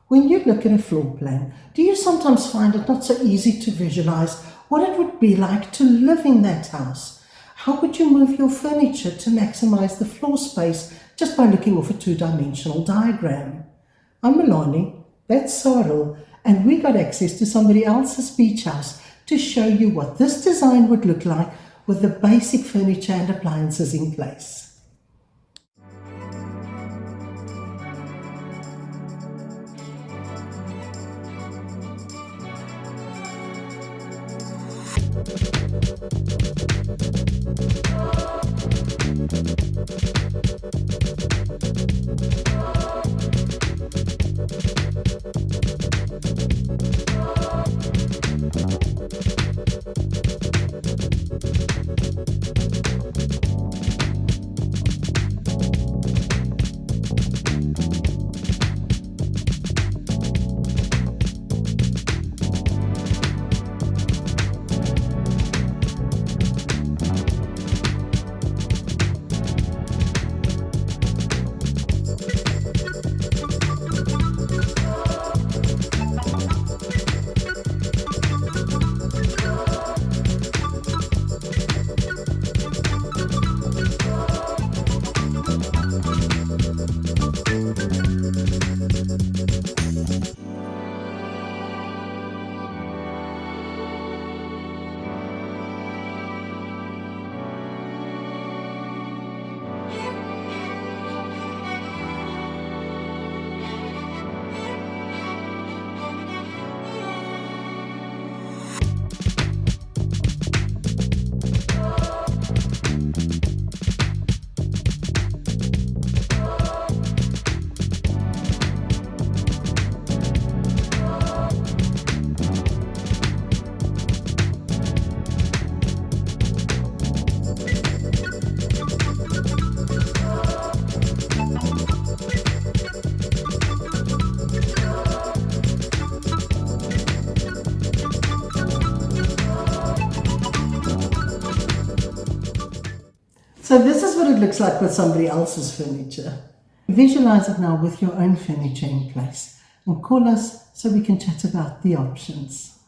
When you look at a floor plan, do you sometimes find it not so easy to visualize what it would be like to live in that house? How would you move your furniture to maximize the floor space just by looking off a two-dimensional diagram? I'm Milani, that's Sarah, and we got access to somebody else's beach house to show you what this design would look like with the basic furniture and appliances in place. So this is what it looks like with somebody else's furniture. Visualize it now with your own furniture in place and call us so we can chat about the options.